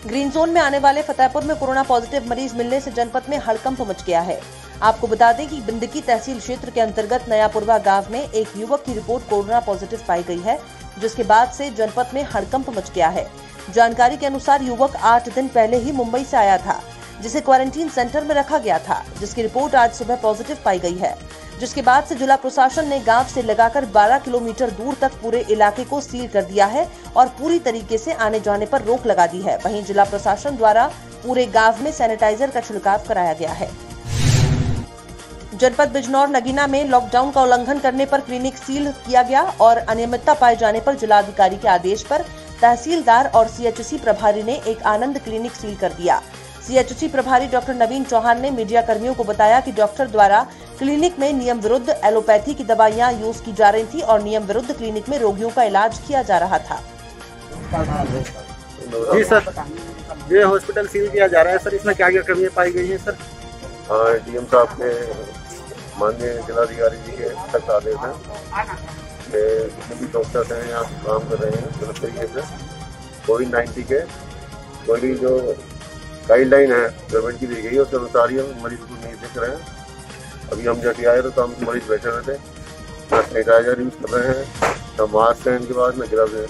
Green zone में आने वाले फतेहपुर में कोरोना पॉजिटिव मरीज मिलने से जनपद में हड़कंप मच गया है। आपको बता दें कि बिंदकी तहसील क्षेत्र के अंतर्गत नयापुरवा गांव में एक युवक की रिपोर्ट कोरोना पॉजिटिव पाई गई है, जिसके बाद से जनपद में हड़कंप मच गया है। जानकारी के अनुसार युवक 8 दिन पहले ही मुंबई से आया था, जिसे क्वारंटीन सेंटर में रखा गया था, जिसकी रिपोर्ट आज सुबह पॉजिटिव पाई गई है। जिसके बाद से जिला प्रशासन ने गांव से लगाकर 12 किलोमीटर दूर तक पूरे इलाके को सील कर दिया है और पूरी तरीके से आने जाने पर रोक लगा दी है। वहीं जिला प्रशासन द्वारा पूरे गांव में सैनिटाइजर का छिड़काव कराया गया है। जनपद बिजनौर नगीना में लॉकडाउन का उल्लंघन करने पर क्लिनिक सील किया गया और अनियमितता पाए जाने पर जिलाधिकारी के आदेश पर तहसीलदार और सीएचसी प्रभारी ने एक आनंद क्लिनिक सील कर दिया। सीएचसी प्रभारी डॉक्टर नवीन चौहान ने मीडिया कर्मियों को बताया कि डॉक्टर द्वारा क्लिनिक में नियम विरुद्ध एलोपैथी की दवाइयां यूज की जा रही थी और नियम विरुद्ध क्लिनिक में रोगियों का इलाज किया जा रहा था। जी सर, ये हॉस्पिटल सील किया जा रहा है सर, इसमें क्या क्या कमियां पाई गई हैं सर? हाँ, डीएम साहब के माननीय जिलाधिकारी जी के सख्त आदेश हैं कि जितने भी डॉक्टर्स हैं यहाँ काम कर रहे हैं गलत तरीके से कोविड-19 के कोई भी जो गाइडलाइन है गवर्नमेंट की दी गई है उसके अनुसार ही हम मरीज को नहीं देख रहे हैं। अभी हम जब आए तो हम मरीज बैठे हुए थे, ना सैनिटाइजर यूज कर रहे हैं, ना मास्क है, इनके बाद में ग्लव्स है।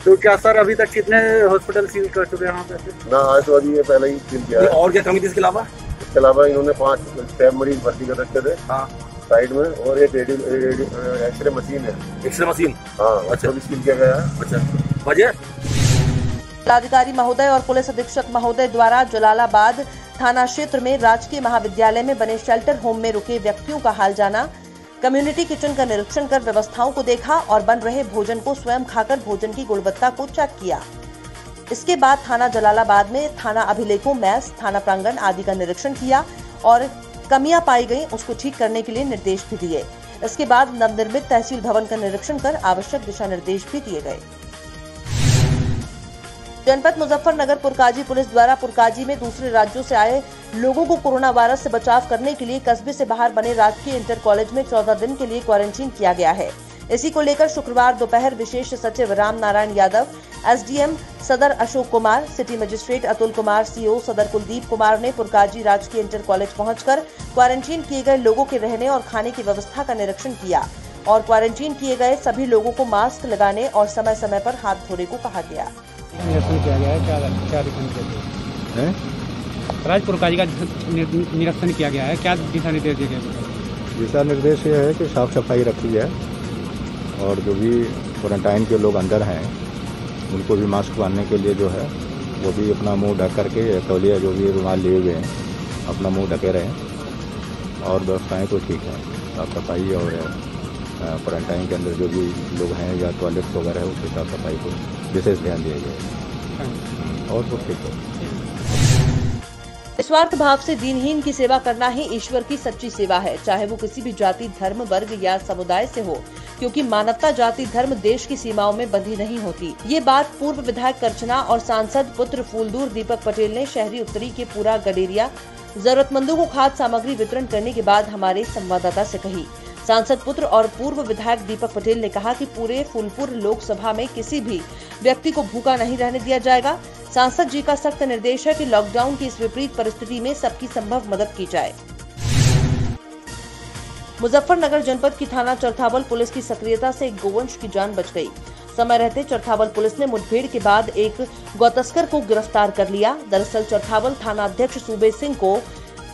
तो क्या सर अभी तक कितने हॉस्पिटल सील कर चुके हैं यहाँ पे? ना आज तो अभी ये पहले ही सील किया है। और क्या कमी थी इसके अलावा? इसके अलावा इन्होंने 5 मरीज भर्ती कर रखे थे साइड में और एक एक्सरे मशीन है। X-ray machine? हाँ, अच्छा भी सील किया गया है। अच्छा, वजह? जिलाधिकारी महोदय और पुलिस अधीक्षक महोदय द्वारा जलालाबाद थाना क्षेत्र में राजकीय महाविद्यालय में बने शेल्टर होम में रुके व्यक्तियों का हाल जाना, कम्युनिटी किचन का निरीक्षण कर व्यवस्थाओं को देखा और बन रहे भोजन को स्वयं खाकर भोजन की गुणवत्ता को चेक किया। इसके बाद थाना जलालाबाद में थाना अभिलेखों, मैस, थाना प्रांगण आदि का निरीक्षण किया और कमियां पाई गई उसको ठीक करने के लिए निर्देश भी दिए। इसके बाद नवनिर्मित तहसील भवन का निरीक्षण कर आवश्यक दिशा निर्देश भी दिए गए। जनपद मुजफ्फरनगर पुरकाजी पुलिस द्वारा पुरकाजी में दूसरे राज्यों से आए लोगों को कोरोना वायरस से बचाव करने के लिए कस्बे से बाहर बने राजकीय इंटर कॉलेज में 14 दिन के लिए क्वारंटीन किया गया है। इसी को लेकर शुक्रवार दोपहर विशेष सचिव राम नारायण यादव, एसडीएम सदर Ashok Kumar, city magistrate Atul Kumar, CO सदर कुलदीप कुमार ने पुरकाजी राजकीय इंटर कॉलेज पहुंचकर क्वारंटीन किए गए लोगों के रहने और खाने की व्यवस्था का निरीक्षण किया और क्वारंटीन किए गए सभी लोगों को मास्क लगाने और समय समय पर हाथ धोने को कहा गया। निरीक्षण किया गया है, क्या दिशा निर्देश राजपुर काजी का निरीक्षण किया गया है, क्या दिशा निर्देश दिए गए? दिशा निर्देश ये है कि साफ सफाई रखी जाए और जो भी क्वारंटाइन के लोग अंदर हैं उनको भी मास्क बांधने के लिए जो है वो भी अपना मुंह ढक करके तौलिया जो भी रुमाल लिए हुए हैं अपना मुंह ढके रहें और व्यवस्थाएं तो ठीक है। साफ सफाई और क्वारंटाइन के अंदर जो भी लोग हैं या टॉयलेट्स वगैरह है उसकी साफ सफाई को विशेष ध्यान दिया जाए और तो ठीक है। निस्वार्थ भाव से दीनहीन की सेवा करना ही ईश्वर की सच्ची सेवा है, चाहे वो किसी भी जाति, धर्म, वर्ग या समुदाय से हो, क्योंकि मानवता जाति, धर्म, देश की सीमाओं में बंधी नहीं होती। ये बात पूर्व विधायक करचना और सांसद पुत्र फूलदूर दीपक पटेल ने शहरी उत्तरी के पूरा गडेरिया जरूरतमंदों को खाद्य सामग्री वितरण करने के बाद हमारे संवाददाता से कही। सांसद पुत्र और पूर्व विधायक दीपक पटेल ने कहा कि पूरे फूलपुर लोकसभा में किसी भी व्यक्ति को भूखा नहीं रहने दिया जाएगा। सांसद जी का सख्त निर्देश है कि लॉकडाउन की इस विपरीत परिस्थिति में सबकी संभव मदद की जाए। मुजफ्फरनगर जनपद की थाना चरथावल पुलिस की सक्रियता से एक गोवंश की जान बच गई। समय रहते चरथावल पुलिस ने मुठभेड़ के बाद एक गौतस्कर को गिरफ्तार कर लिया। दरअसल चरथावल थाना अध्यक्ष सूबे सिंह को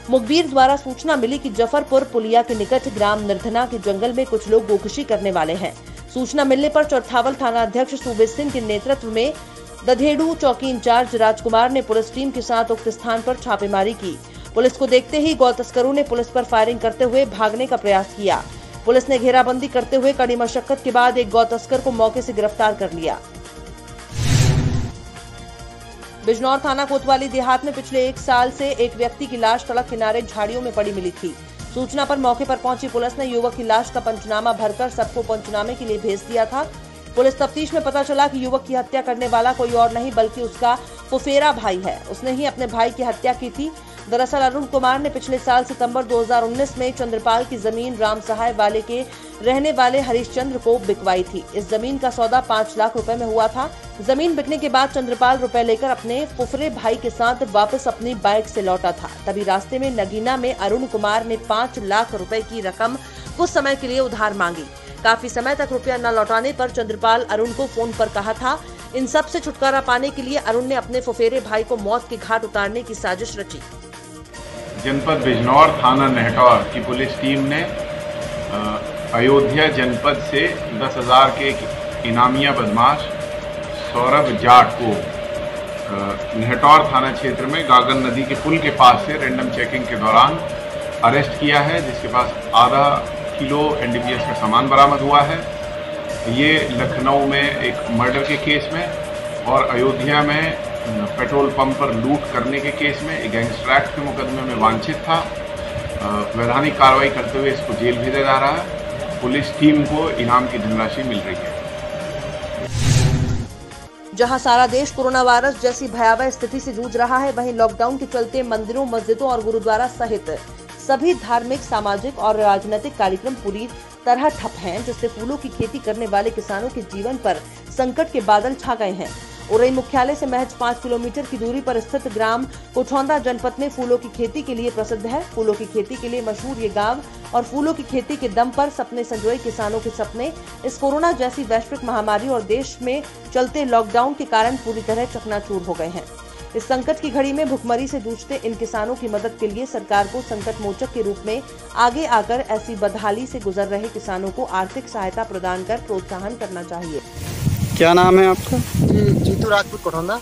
मुखबिर द्वारा सूचना मिली कि जफरपुर पुलिया के निकट ग्राम निर्धना के जंगल में कुछ लोग गोकशी करने वाले हैं। सूचना मिलने पर चरथावल थाना अध्यक्ष सूबे सिंह के नेतृत्व में दधेड़ू चौकी इंचार्ज राजकुमार ने पुलिस टीम के साथ उक्त स्थान पर छापेमारी की। पुलिस को देखते ही गौ तस्करों ने पुलिस पर फायरिंग करते हुए भागने का प्रयास किया। पुलिस ने घेराबंदी करते हुए कड़ी मशक्कत के बाद एक गौ तस्कर को मौके से गिरफ्तार कर लिया। बिजनौर थाना कोतवाली देहात में पिछले 1 साल से एक व्यक्ति की लाश सड़क किनारे झाड़ियों में पड़ी मिली थी। सूचना पर मौके पर पहुंची पुलिस ने युवक की लाश का पंचनामा भरकर सबको पंचनामे के लिए भेज दिया था। पुलिस तफ्तीश में पता चला कि युवक की हत्या करने वाला कोई और नहीं बल्कि उसका फुफेरा भाई है। उसने ही अपने भाई की हत्या की थी। दरअसल अरुण कुमार ने पिछले साल सितंबर 2019 में चंद्रपाल की जमीन राम सहाय वाले के रहने वाले हरीश चंद्र को बिकवाई थी। इस जमीन का सौदा 5 लाख रुपए में हुआ था। जमीन बिकने के बाद चंद्रपाल रुपए लेकर अपने फुफरे भाई के साथ वापस अपनी बाइक से लौटा था। तभी रास्ते में नगीना में अरुण कुमार ने 5 लाख रुपए की रकम कुछ समय के लिए उधार मांगी। काफी समय तक रुपया न लौटाने पर चंद्रपाल अरुण को फोन पर कहा था। इन सब से छुटकारा पाने के लिए अरुण ने अपने फुफेरे भाई को मौत के घाट उतारने की साजिश रची। जनपद बिजनौर थाना नेहटौर की पुलिस टीम ने अयोध्या जनपद से 10,000 के इनामिया बदमाश सौरभ जाट को नेहटौर थाना क्षेत्र में गागन नदी के पुल के पास से रैंडम चेकिंग के दौरान अरेस्ट किया है, जिसके पास आधा किलो NDPS का सामान बरामद हुआ है। ये लखनऊ में एक मर्डर के केस में और अयोध्या में पेट्रोल पंप पर लूट करने के केस में एक गैंगस्टर एक्ट के मुकदमे में वांछित था। वैधानिक कार्रवाई करते हुए इसको जेल भेजा जा रहा है। पुलिस टीम को इनाम की धनराशि मिल रही है। जहां सारा देश कोरोना वायरस जैसी भयावह स्थिति से जूझ रहा है, वहीं लॉकडाउन के चलते मंदिरों, मस्जिदों और गुरुद्वारा सहित सभी धार्मिक, सामाजिक और राजनीतिक कार्यक्रम पूरी तरह ठप हैं, जिससे फूलों की खेती करने वाले किसानों के जीवन पर संकट के बादल छा गए हैं। उरई मुख्यालय से महज 5 किलोमीटर की दूरी पर स्थित ग्राम कोठौंदा जनपद में फूलों की खेती के लिए प्रसिद्ध है। फूलों की खेती के लिए मशहूर ये गांव और फूलों की खेती के दम पर सपने संजोए किसानों के सपने इस कोरोना जैसी वैश्विक महामारी और देश में चलते लॉकडाउन के कारण पूरी तरह चकनाचूर हो गए हैं। इस संकट की घड़ी में भुखमरी से जूझते इन किसानों की मदद के लिए सरकार को संकट मोचक के रूप में आगे आकर ऐसी बदहाली से गुजर रहे किसानों को आर्थिक सहायता प्रदान कर प्रोत्साहन करना चाहिए। क्या नाम है आपका? जीतू राजपूत कोठौंदा।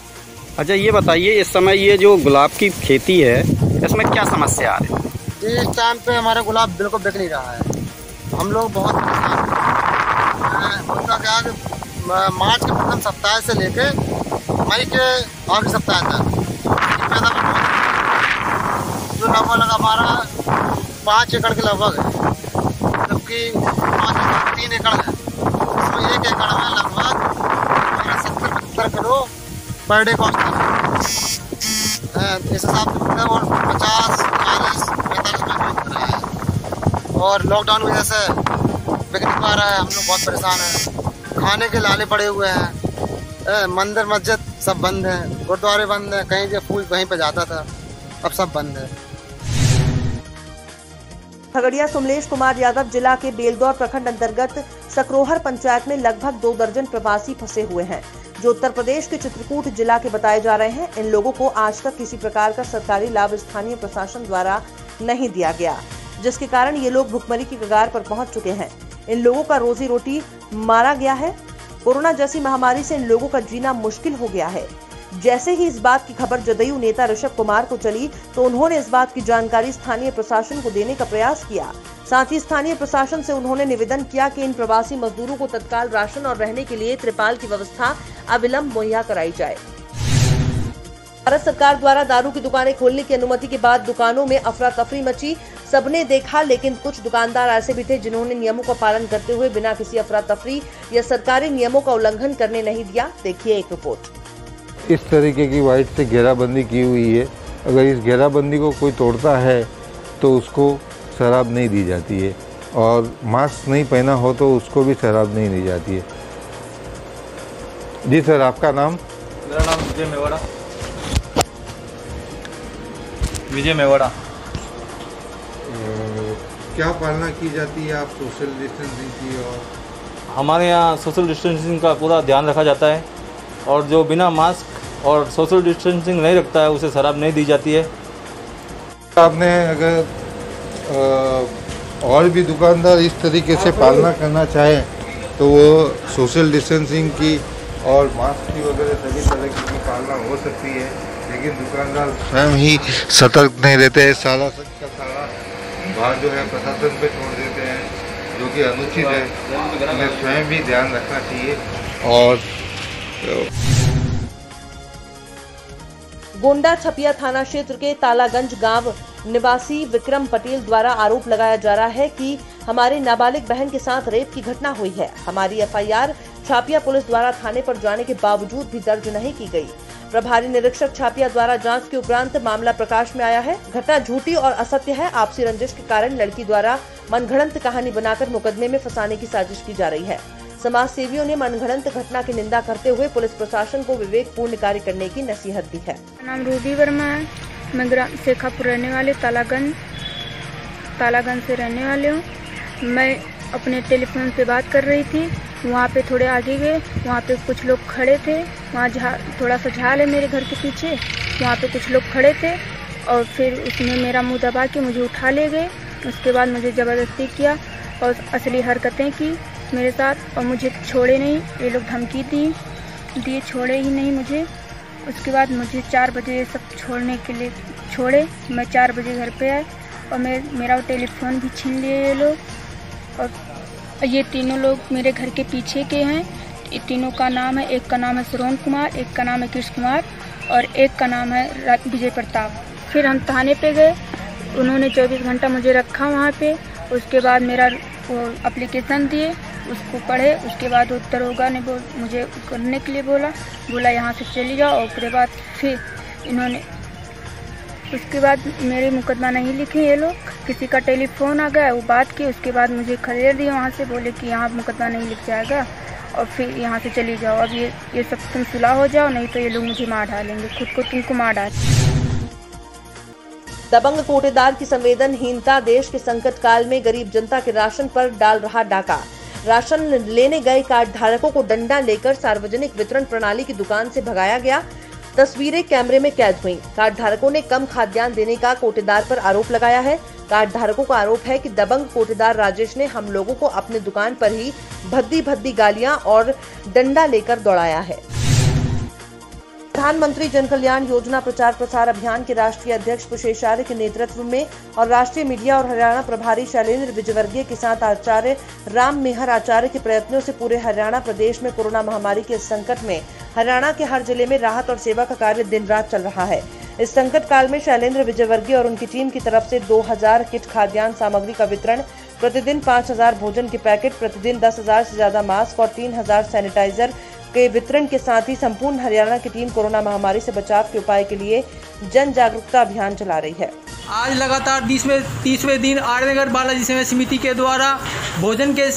अच्छा, ये बताइए, इस समय ये जो गुलाब की खेती है, इसमें क्या समस्या आ रही है? इस टाइम पे हमारा गुलाब बिल्कुल बिक नहीं रहा है। हम लोग बहुत परेशान हैं। होता क्या है कि मार्च के प्रथम सप्ताह से लेके मई के आखिरी सप्ताह तक जो लगभग हमारा 5 एकड़ के लगभग है, जबकि 3 एकड़ है। इसमें 1 एकड़ में लगभग 70-75 किलो पर डे कॉस्ट है। इस हिसाब से मतलब और 50-40-45 में बिक रहा है। और लॉकडाउन की वजह से बिक नहीं पा रहा है। हम लोग बहुत परेशान हैं। खाने के लाले पड़े हुए हैं। मंदिर मस्जिद सब बंद है, गुरुद्वारे बंद है। कहीं से फूल वहीं पे जाता था, अब सब बंद है। खगड़िया सोमलेश कुमार यादव जिला के बेलदौर प्रखंड अंतर्गत सकरोहर पंचायत में लगभग 2 दर्जन प्रवासी फंसे हुए हैं, जो उत्तर प्रदेश के चित्रकूट जिला के बताए जा रहे हैं। इन लोगों को आज तक किसी प्रकार का सरकारी लाभ स्थानीय प्रशासन द्वारा नहीं दिया गया, जिसके कारण ये लोग भुखमरी की कगार पर पहुंच चुके हैं। इन लोगों का रोजी रोटी मारा गया है। कोरोना जैसी महामारी से इन लोगों का जीना मुश्किल हो गया है। जैसे ही इस बात की खबर जदयू नेता ऋषभ कुमार को चली, तो उन्होंने इस बात की जानकारी स्थानीय प्रशासन को देने का प्रयास किया। साथ ही स्थानीय प्रशासन से उन्होंने निवेदन किया कि इन प्रवासी मजदूरों को तत्काल राशन और रहने के लिए त्रिपाल की व्यवस्था अविलंब मुहैया कराई जाए। भारत सरकार द्वारा दारू की दुकानें खोलने की अनुमति के बाद दुकानों में अफरा तफरी मची। सबने देखा, लेकिन कुछ दुकानदार ऐसे भी थे जिन्होंने नियमों का पालन करते हुए बिना किसी अफरा तफरी या सरकारी नियमों का उल्लंघन करने नहीं दिया। देखिए एक रिपोर्ट। इस तरीके की वाइट से घेराबंदी की हुई है। अगर इस घेराबंदी को कोई तोड़ता है तो उसको शराब नहीं दी जाती है, और मास्क नहीं पहना हो तो उसको भी शराब नहीं दी जाती है। जी सर, आपका नाम? मेरा नाम विजय मेवाड़ा। क्या पालना की जाती है आप सोशल डिस्टेंसिंग की? और हमारे यहाँ सोशल डिस्टेंसिंग का पूरा ध्यान रखा जाता है, और जो बिना मास्क और सोशल डिस्टेंसिंग नहीं रखता है उसे शराब नहीं दी जाती है। आपने अगर और भी दुकानदार इस तरीके से पालना करना चाहे तो वो सोशल डिस्टेंसिंग की और मास्क की वगैरह सभी तरह की पालना हो सकती है, लेकिन दुकानदार स्वयं ही सतर्क नहीं रहते हैं। सारा का सारा भार जो है प्रशासन पे छोड़ देते हैं, जो कि अनुचित है। हमें स्वयं भी ध्यान रखना चाहिए। और गोंडा छपिया थाना क्षेत्र के तालागंज गांव निवासी विक्रम पटेल द्वारा आरोप लगाया जा रहा है कि हमारे नाबालिग बहन के साथ रेप की घटना हुई है। हमारी एफआईआर छापिया पुलिस द्वारा थाने पर जाने के बावजूद भी दर्ज नहीं की गई। प्रभारी निरीक्षक छापिया द्वारा जांच के उपरांत मामला प्रकाश में आया है। घटना झूठी और असत्य है। आपसी रंजिश के कारण लड़की द्वारा मनगढ़ंत कहानी बनाकर मुकदमे में फंसाने की साजिश की जा रही है। समाज सेवियों ने मनगढ़ंत घटना की निंदा करते हुए पुलिस प्रशासन को विवेकपूर्ण कार्य करने की नसीहत दी है। नाम रूबी वर्मा है, मैं ग्राम शेखापुर रहने वाले तालागंज से रहने वाले हूँ। मैं अपने टेलीफोन पे बात कर रही थी, वहाँ पे थोड़े आगे गए, वहाँ पे कुछ लोग खड़े थे, वहाँ थोड़ा सा झाल है मेरे घर के पीछे, वहाँ पे कुछ लोग खड़े थे और फिर उसने मेरा मुंह दबा के मुझे उठा ले गए। उसके बाद मुझे ज़बरदस्ती किया और असली हरकतें की मेरे साथ और मुझे छोड़े नहीं। ये लोग धमकी दिए, छोड़े ही नहीं मुझे। उसके बाद मुझे 4 बजे सब छोड़ने के लिए छोड़े। मैं 4 बजे घर पे आए और मेरा टेलीफोन भी छीन लिए ये लोग। और ये तीनों लोग मेरे घर के पीछे के हैं। ये तीनों का नाम है, एक का नाम है श्रवण कुमार, एक का नाम है कृष्ण कुमार और एक का नाम है विजय प्रताप। फिर हम थाने पे गए, उन्होंने 24 घंटा मुझे रखा वहाँ पे। उसके बाद मेरा वो एप्लीकेशन दिए, उसको पढ़े। उसके बाद दरोगा ने मुझे करने के लिए बोला यहाँ से चली जाओ। और उसके बाद फिर इन्होंने उसके बाद मेरे मुकदमा नहीं लिखे ये लोग। किसी का टेलीफोन आ गया, वो बात की, उसके बाद मुझे खदेड़ दिया वहाँ से, बोले कि यहाँ मुकदमा नहीं लिख जाएगा और फिर यहाँ से चली जाओ। अब ये सब तुम सुलह हो जाओ, नहीं तो ये लोग मुझे मार डालेंगे, खुद को तुमको मार डाल। दबंग कोटेदार की संवेदनहीनता देश के संकट काल में गरीब जनता के राशन पर डाल रहा डाका। राशन लेने गए कार्ड धारकों को डंडा लेकर सार्वजनिक वितरण प्रणाली की दुकान से भगाया गया। तस्वीरें कैमरे में कैद हुई। कार्ड धारकों ने कम खाद्यान्न देने का कोटेदार पर आरोप लगाया है। कार्ड धारकों का आरोप है कि दबंग कोटेदार राजेश ने हम लोगों को अपने दुकान पर ही भद्दी गालियां और डंडा लेकर दौड़ाया है। प्रधानमंत्री जन कल्याण योजना प्रचार प्रसार अभियान के राष्ट्रीय अध्यक्ष पुशेशार्य के नेतृत्व में और राष्ट्रीय मीडिया और हरियाणा प्रभारी शैलेंद्र विजयवर्गीय के साथ आचार्य राम मेहर आचार्य के प्रयत्नों से पूरे हरियाणा प्रदेश में कोरोना महामारी के संकट में हरियाणा के हर जिले में राहत और सेवा का कार्य दिन रात चल रहा है। इस संकट काल में शैलेंद्र विजयवर्गीय और उनकी टीम की तरफ से 2000 किट खाद्यान्न सामग्री का वितरण, प्रतिदिन 5000 भोजन के पैकेट, प्रतिदिन 10,000 से ज्यादा मास्क और 3000 सैनिटाइजर के वितरण के साथ ही संपूर्ण हरियाणा की टीम कोरोना महामारी से बचाव के उपाय के लिए जन जागरूकता अभियान चला रही है। आज लगातार 30वें दिन आर्यनगर बालाजी सेवा समिति के द्वारा भोजन के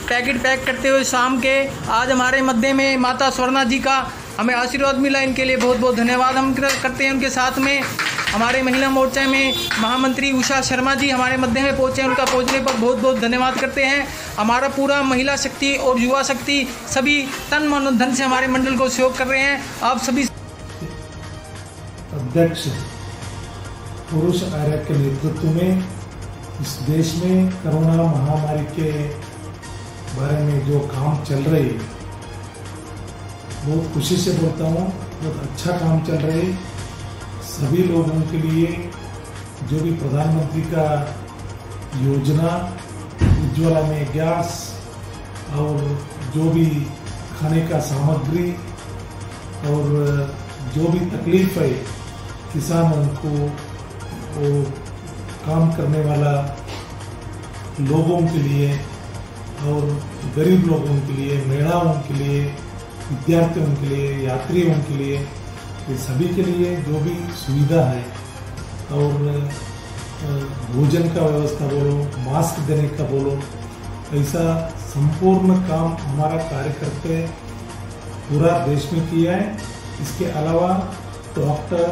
पैकेट पैक करते हुए शाम के आज हमारे मध्य में माता स्वर्णा जी का हमें आशीर्वाद मिला। इनके लिए बहुत बहुत धन्यवाद हम करते हैं। उनके साथ में हमारे महिला मोर्चा में महामंत्री उषा शर्मा जी हमारे मध्य में पहुंचे, उनका पहुंचने पर बहुत बहुत धन्यवाद करते हैं। हमारा पूरा महिला शक्ति और युवा शक्ति सभी तन मन धन से हमारे मंडल को सहयोग कर रहे हैं। आप सभी अध्यक्ष पुरुष आर्य के नेतृत्व में इस देश में कोरोना महामारी के बारे में जो काम चल रही है, बहुत खुशी से बोलता हूँ, बहुत अच्छा काम चल रहा है। सभी लोगों के लिए जो भी प्रधानमंत्री का योजना उज्ज्वला में गैस और जो भी खाने का सामग्री और जो भी तकलीफ है किसानों को, वो काम करने वाला लोगों के लिए और गरीब लोगों के लिए, महिलाओं के लिए, विद्यार्थियों के लिए, यात्रियों के लिए, ये सभी के लिए जो भी सुविधा है और भोजन का व्यवस्था बोलो, मास्क देने का बोलो, ऐसा संपूर्ण काम हमारा कार्यकर्ता पूरा देश में किया है। इसके अलावा डॉक्टर,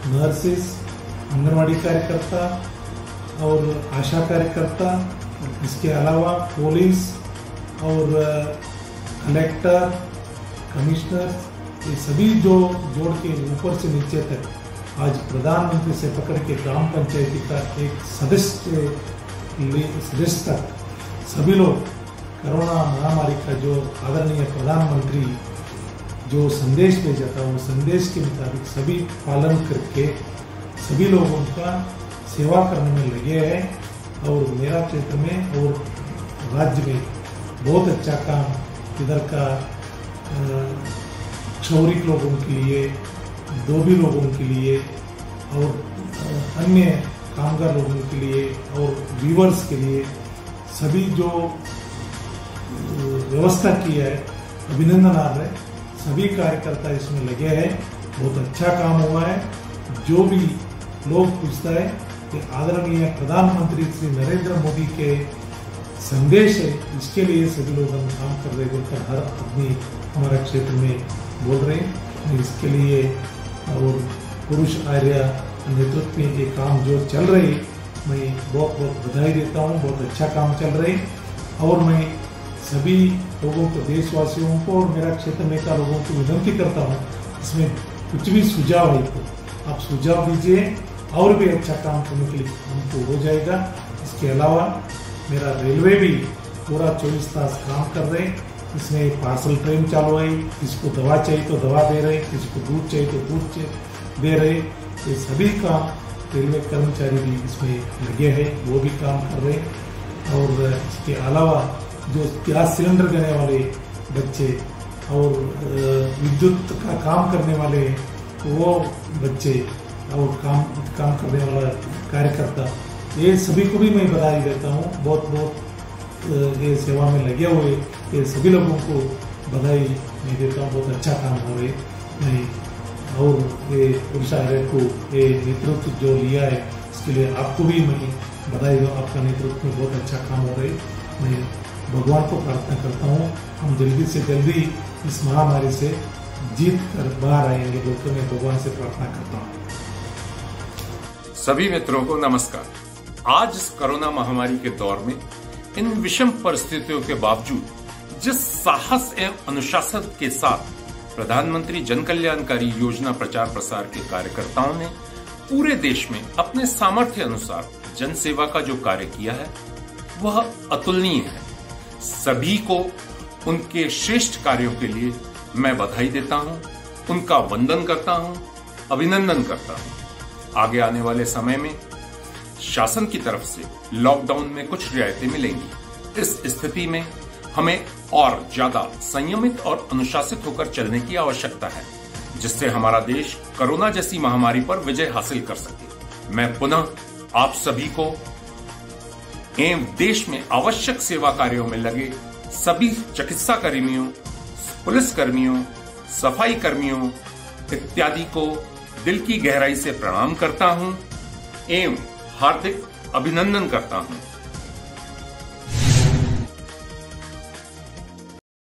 नर्सेस, आंगनवाड़ी कार्यकर्ता और आशा कार्यकर्ता, इसके अलावा पुलिस और कलेक्टर, कमिश्नर, ये सभी जो जोड़ के ऊपर से नीचे तक आज प्रधानमंत्री से पकड़ के ग्राम पंचायती का एक सदस्य तक सभी लोग कोरोना महामारी का जो आदरणीय प्रधानमंत्री जो संदेश भेजा था, वो संदेश के मुताबिक सभी पालन करके सभी लोगों का सेवा करने में लगे हैं। और मेरा क्षेत्र में और राज्य में बहुत अच्छा काम इधर का क्षौरिक लोगों के लिए, धोबी लोगों के लिए और अन्य कामगार लोगों के लिए और वीवर्स के लिए सभी जो व्यवस्था की है, अभिनंदन आ रहे। सभी कार्यकर्ता इसमें लगे हैं, बहुत अच्छा काम हुआ है। जो भी लोग पूछता है कि आदरणीय प्रधानमंत्री श्री नरेंद्र मोदी के संदेश है, इसके लिए सभी लोग हम काम कर रहे हैं बोलकर हर आदमी हमारा क्षेत्र में बोल रहे हैं। इसके लिए और पुरुष आर्य नेतृत्व में ये काम जो चल रहे हैं, मैं बहुत बहुत बधाई देता हूँ। बहुत अच्छा काम चल रहे हैं और मैं सभी लोगों को, देशवासियों को और मेरा क्षेत्र में का लोगों को विनती करता हूँ, इसमें कुछ भी सुझाव है तो आप सुझाव दीजिए और भी अच्छा काम करने के लिए हमको हो जाएगा। इसके अलावा मेरा रेलवे भी पूरा 24 तास काम कर रहे हैं। इसमें पार्सल ट्रेन चालू है, किसी को दवा चाहिए तो दवा दे रहे, किसी को दूध चाहिए तो दूध दे रहे। ये सभी काम रेलवे कर्मचारी भी इसमें लगे हैं, वो भी काम कर रहे हैं। और इसके अलावा जो गैस सिलेंडर देने वाले बच्चे और विद्युत का काम करने वाले वो बच्चे और काम करने वाला कार्यकर्ता, ये सभी को भी मैं बधाई देता हूँ। बहुत बहुत ये सेवा में लगे हुए ये सभी लोगों को बधाई मैं देता हूँ। बहुत अच्छा काम हो रहे मैं और ये पुरुष आर्य को ये नेतृत्व जो लिया है इसके लिए आपको भी मैं बधाई दूँ। आपका नेतृत्व में बहुत अच्छा काम हो रहे। मैं भगवान को प्रार्थना करता हूँ हम जल्दी से जल्दी इस महामारी से जीत कर बाहर आएंगे बोलकर मैं भगवान से प्रार्थना करता हूँ। सभी मित्रों को नमस्कार। आज इस कोरोना महामारी के दौर में इन विषम परिस्थितियों के बावजूद जिस साहस एवं अनुशासन के साथ प्रधानमंत्री जन कल्याणकारी योजना प्रचार प्रसार के कार्यकर्ताओं ने पूरे देश में अपने सामर्थ्य अनुसार जन सेवा का जो कार्य किया है वह अतुलनीय है। सभी को उनके श्रेष्ठ कार्यों के लिए मैं बधाई देता हूं, उनका वंदन करता हूं, अभिनंदन करता हूं। आगे आने वाले समय में शासन की तरफ से लॉकडाउन में कुछ रियायतें मिलेंगी। इस स्थिति में हमें और ज्यादा संयमित और अनुशासित होकर चलने की आवश्यकता है, जिससे हमारा देश कोरोना जैसी महामारी पर विजय हासिल कर सके। मैं पुनः आप सभी को एवं देश में आवश्यक सेवा कार्यों में लगे सभी चिकित्सा कर्मियों, पुलिस कर्मियों, सफाई कर्मियों इत्यादि को दिल की गहराई से प्रणाम करता हूं एवं हार्दिक अभिनंदन करता हूं।